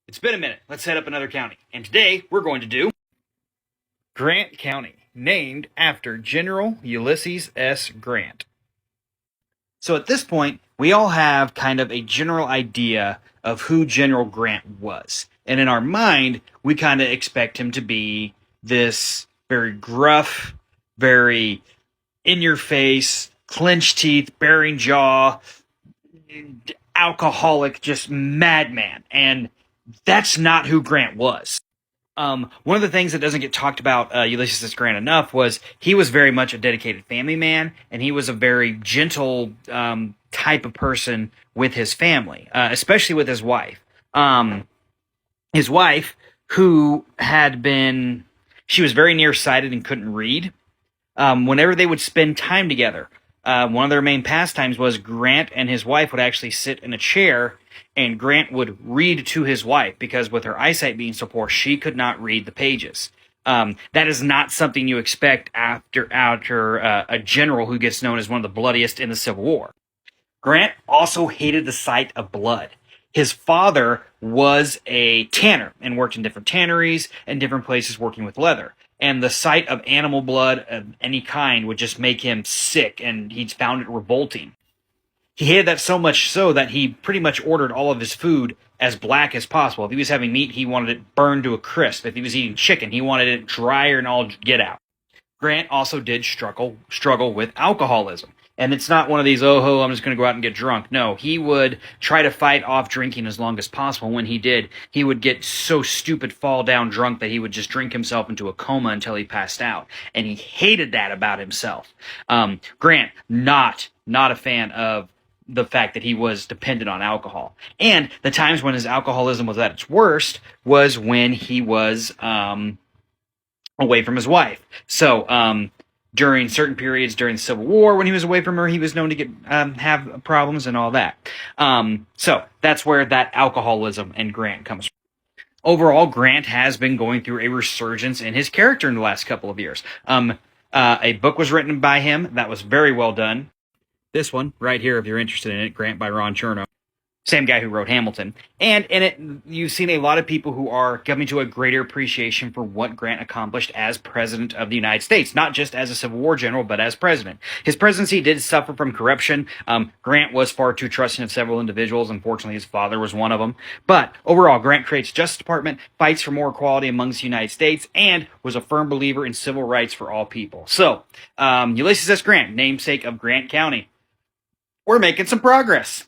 It's been a minute. Let's head up another county. And today we're going to do Grant County, named after General Ulysses S. Grant. So at this point, we all have kind of a general idea of who General Grant was. And in our mind, we kind of expect him to be this very gruff, very in your face, clenched teeth, baring jaw, alcoholic, just madman. And that's not who Grant was. One of the things that doesn't get talked about Ulysses S. Grant enough was he was very much a dedicated family man, and he was a very gentle type of person with his family, especially with his wife. His wife, who she was very nearsighted and couldn't read. Whenever they would spend time together, one of their main pastimes was Grant and his wife would actually sit in a chair, and Grant would read to his wife because with her eyesight being so poor, she could not read the pages. That is not something you expect after a general who gets known as one of the bloodiest in the Civil War. Grant also hated the sight of blood. His father was a tanner and worked in different tanneries and different places working with leather. And the sight of animal blood of any kind would just make him sick, and he found it revolting. He hated that so much so that he pretty much ordered all of his food as black as possible. If he was having meat, he wanted it burned to a crisp. If he was eating chicken, he wanted it drier and all get out. Grant also did struggle with alcoholism. And it's not one of these, I'm just going to go out and get drunk. No, he would try to fight off drinking as long as possible. When he did, he would get so stupid, fall down drunk that he would just drink himself into a coma until he passed out. And he hated that about himself. Grant, not a fan of the fact that he was dependent on alcohol. And the times when his alcoholism was at its worst was when he was away from his wife. So, during certain periods during the Civil War, when he was away from her, he was known to get have problems and all that. So that's where that alcoholism and Grant comes from. Overall, Grant has been going through a resurgence in his character in the last couple of years. A book was written by him that was very well done. This one right here, if you're interested in it, Grant by Ron Chernow. Same guy who wrote Hamilton. And in it, you've seen a lot of people who are coming to a greater appreciation for what Grant accomplished as president of the United States, not just as a Civil War general, but as president. His presidency did suffer from corruption. Grant was far too trusting of several individuals. Unfortunately, his father was one of them. But overall, Grant creates Justice Department, fights for more equality amongst the United States, and was a firm believer in civil rights for all people. So, Ulysses S. Grant, namesake of Grant County. We're making some progress.